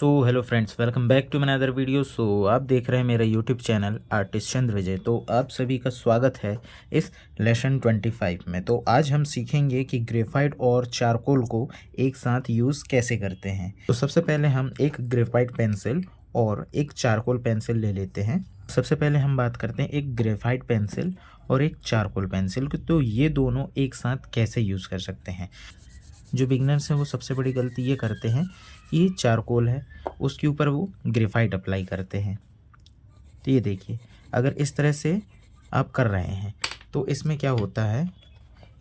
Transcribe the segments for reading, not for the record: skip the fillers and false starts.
So hello friends, welcome back to my other video. आप देख रहे हैं मेरा YouTube channel artist Chandra Vijay. तो आप सभी का स्वागत है इस लेसन 25 में। तो आज हम सीखेंगे कि ग्रेफाइट और चारकोल को एक साथ यूज़ कैसे करते हैं। तो सबसे पहले हम एक ग्रेफाइट पेंसिल और एक चारकोल पेंसिल ले लेते हैं। सबसे पहले हम बात करते हैं एक ग्रेफाइट पेंसिल और एक चारकोल पेंसिल की। तो ये दोनों एक साथ कैसे यूज़ कर सकते हैं। जो बिगनर्स हैं वो सबसे बड़ी गलती ये करते हैं कि ये चारकोल है उसके ऊपर वो ग्रेफाइट अप्लाई करते हैं। तो ये देखिए, अगर इस तरह से आप कर रहे हैं तो इसमें क्या होता है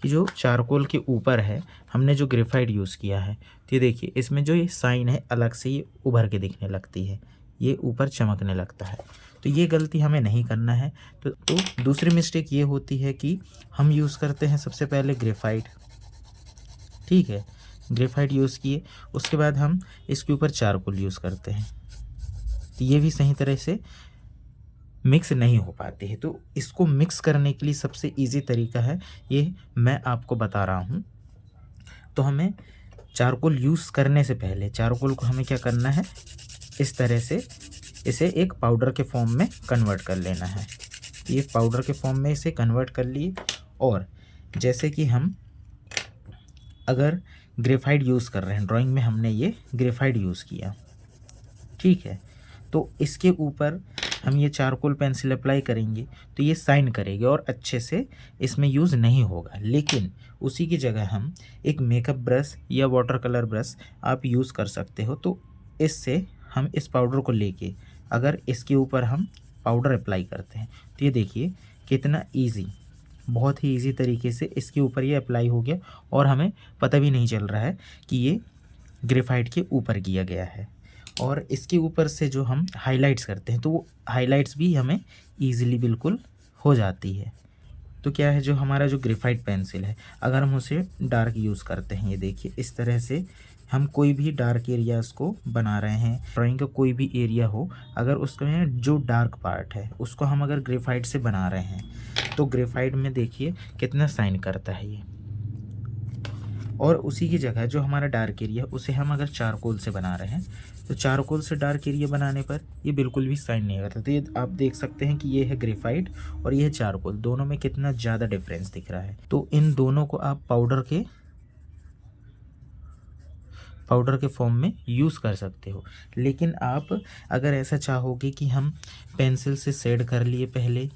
कि जो चारकोल के ऊपर है हमने जो ग्रेफाइट यूज़ किया है, तो ये देखिए इसमें जो ये साइन है अलग से ये उभर के दिखने लगती है, ये ऊपर चमकने लगता है। तो ये गलती हमें नहीं करना है। तो दूसरी मिस्टेक ये होती है कि हम यूज़ करते हैं सबसे पहले ग्रेफाइट, ठीक है, ग्रेफाइट यूज़ किए, उसके बाद हम इसके ऊपर चारकोल यूज़ करते हैं, तो ये भी सही तरह से मिक्स नहीं हो पाती है। तो इसको मिक्स करने के लिए सबसे इजी तरीका है, ये मैं आपको बता रहा हूँ। तो हमें चारकोल यूज़ करने से पहले चारकोल को हमें क्या करना है, इस तरह से इसे एक पाउडर के फॉर्म में कन्वर्ट कर लेना है। ये पाउडर के फॉर्म में इसे कन्वर्ट कर लिए, और जैसे कि हम अगर ग्रेफाइट यूज़ कर रहे हैं, ड्राइंग में हमने ये ग्रेफाइट यूज़ किया, ठीक है, तो इसके ऊपर हम ये चारकोल पेंसिल अप्लाई करेंगे तो ये साइन करेगी और अच्छे से इसमें यूज़ नहीं होगा। लेकिन उसी की जगह हम एक मेकअप ब्रश या वाटर कलर ब्रश आप यूज़ कर सकते हो। तो इससे हम इस पाउडर को लेके अगर इसके ऊपर हम पाउडर अप्लाई करते हैं तो ये देखिए कितना ईजी, बहुत ही ईजी तरीके से इसके ऊपर ये अप्लाई हो गया और हमें पता भी नहीं चल रहा है कि ये ग्रेफाइट के ऊपर किया गया है। और इसके ऊपर से जो हम हाइलाइट्स करते हैं तो वो हाइलाइट्स भी हमें ईज़िली बिल्कुल हो जाती है। तो क्या है, जो हमारा जो ग्रेफाइट पेंसिल है अगर हम उसे डार्क यूज़ करते हैं, ये देखिए इस तरह से हम कोई भी डार्क एरियाज़ को बना रहे हैं, ड्राइंग का कोई भी एरिया हो, अगर उसमें जो डार्क पार्ट है उसको हम अगर ग्रेफाइट से बना रहे हैं तो ग्रेफाइट में देखिए कितना शाइन करता है ये। और उसी की जगह जो हमारा डार्क एरिया उसे हम अगर चारकोल से बना रहे हैं तो चारकोल से डार्क एरिया बनाने पर ये बिल्कुल भी शाइन नहीं करता। तो ये आप देख सकते हैं कि ये है ग्रेफाइट और ये है चारकोल, दोनों में कितना ज़्यादा डिफरेंस दिख रहा है। तो इन दोनों को आप पाउडर के फॉर्म में यूज़ कर सकते हो। लेकिन आप अगर ऐसा चाहोगे कि हम पेंसिल से शेड कर लिए पहले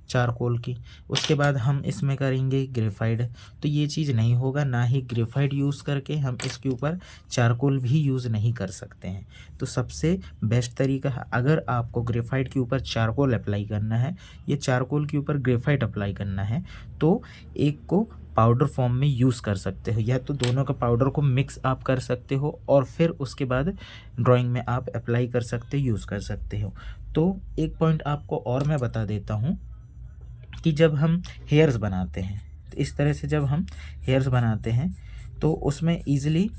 चारकोल की, उसके बाद हम इसमें करेंगे ग्रेफाइट, तो ये चीज़ नहीं होगा। ना ही ग्रेफाइट यूज़ करके हम इसके ऊपर चारकोल भी यूज़ नहीं कर सकते हैं। तो सबसे बेस्ट तरीका है, अगर आपको ग्रेफाइट के ऊपर चारकोल अप्लाई करना है या चारकोल के ऊपर ग्रेफाइट अप्लाई करना है, तो एक को पाउडर फॉर्म में यूज़ कर सकते हो, या तो दोनों का पाउडर को मिक्स आप कर सकते हो और फिर उसके बाद ड्राइंग में आप अप्लाई कर सकते हो, यूज़ कर सकते हो। तो एक पॉइंट आपको और मैं बता देता हूँ कि जब हम हेयर्स बनाते हैं तो इस तरह से जब हम हेयर्स बनाते हैं तो उसमें ईज़िली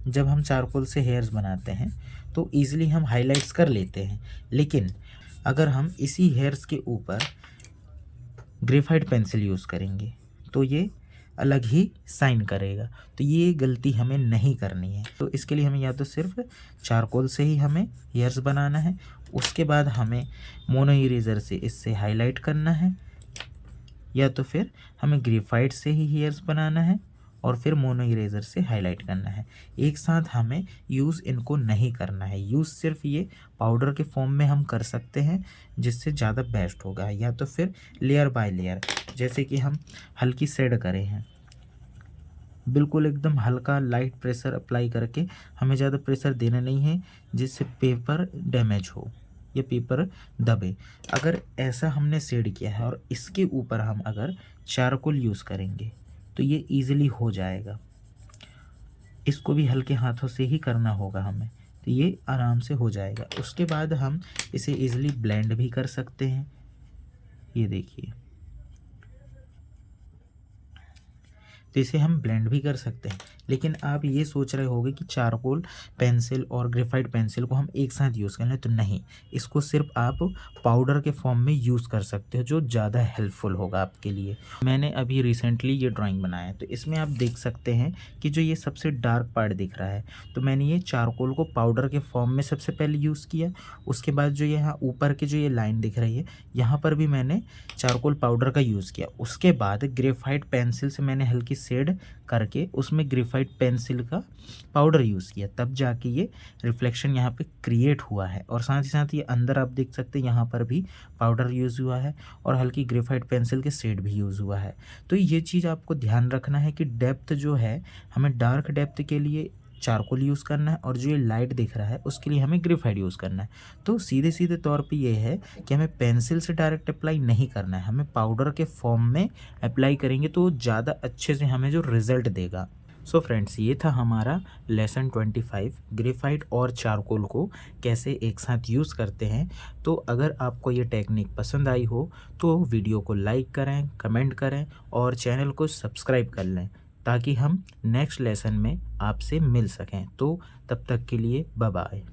जब हम चारकोल से हेयर्स बनाते हैं तो ईज़िली हम हाइलाइट्स कर लेते हैं। लेकिन अगर हम इसी हेयर्स के ऊपर ग्रेफाइट पेंसिल यूज़ करेंगे तो ये अलग ही शाइन करेगा। तो ये गलती हमें नहीं करनी है। तो इसके लिए हमें या तो सिर्फ चारकोल से ही हमें हेयर्स बनाना है, उसके बाद हमें मोनो इरेज़र से इससे हाईलाइट करना है, या तो फिर हमें ग्रेफाइट से ही हेयर्स बनाना है और फिर मोनो इरेज़र से हाईलाइट करना है। एक साथ हमें यूज़ इनको नहीं करना है। यूज़ सिर्फ ये पाउडर के फॉर्म में हम कर सकते हैं जिससे ज़्यादा बेस्ट होगा, या तो फिर लेयर बाय लेयर, जैसे कि हम हल्की शेड करें हैं, बिल्कुल एकदम हल्का लाइट प्रेशर अप्लाई करके, हमें ज़्यादा प्रेशर देना नहीं है जिससे पेपर डैमेज हो या पेपर दबे। अगर ऐसा हमने शेड किया है और इसके ऊपर हम अगर चारकोल यूज़ करेंगे तो ये ईज़िली हो जाएगा। इसको भी हल्के हाथों से ही करना होगा हमें, तो ये आराम से हो जाएगा। उसके बाद हम इसे ईज़िली ब्लेंड भी कर सकते हैं। ये देखिए, तो इसे हम ब्लेंड भी कर सकते हैं। लेकिन आप ये सोच रहे होंगे कि चारकोल पेंसिल और ग्रेफाइट पेंसिल को हम एक साथ यूज़ कर लें, तो नहीं, इसको सिर्फ आप पाउडर के फॉर्म में यूज़ कर सकते हो, जो ज़्यादा हेल्पफुल होगा आपके लिए। मैंने अभी रिसेंटली ये ड्राइंग बनाया है, तो इसमें आप देख सकते हैं कि जो ये सबसे डार्क पार्ट दिख रहा है, तो मैंने ये चारकोल को पाउडर के फॉर्म में सबसे पहले यूज़ किया। उसके बाद जो यहाँ ऊपर की जो ये लाइन दिख रही है, यहाँ पर भी मैंने चारकोल पाउडर का यूज़ किया। उसके बाद ग्रेफाइट पेंसिल से मैंने हल्की शेड करके उसमें ग्रेफाइट पेंसिल का पाउडर यूज़ किया, तब जाके ये रिफ्लेक्शन यहाँ पे क्रिएट हुआ है। और साथ ही साथ ये अंदर आप देख सकते हैं यहाँ पर भी पाउडर यूज़ हुआ है और हल्की ग्रेफाइट पेंसिल के शेड भी यूज़ हुआ है। तो ये चीज़ आपको ध्यान रखना है कि डेप्थ जो है, हमें डार्क डेप्थ के लिए चारकोल यूज़ करना है और जो ये लाइट दिख रहा है उसके लिए हमें ग्रेफाइट यूज़ करना है। तो सीधे सीधे तौर पे ये है कि हमें पेंसिल से डायरेक्ट अप्लाई नहीं करना है, हमें पाउडर के फॉर्म में अप्लाई करेंगे तो ज़्यादा अच्छे से हमें जो रिज़ल्ट देगा। सो फ्रेंड्स, ये था हमारा लेसन 25 ग्रेफाइट और चारकोल को कैसे एक साथ यूज़ करते हैं। तो अगर आपको ये टेक्निक पसंद आई हो तो वीडियो को लाइक करें, कमेंट करें और चैनल को सब्सक्राइब कर लें, ताकि हम नेक्स्ट लेसन में आपसे मिल सकें। तो तब तक के लिए बाय बाय।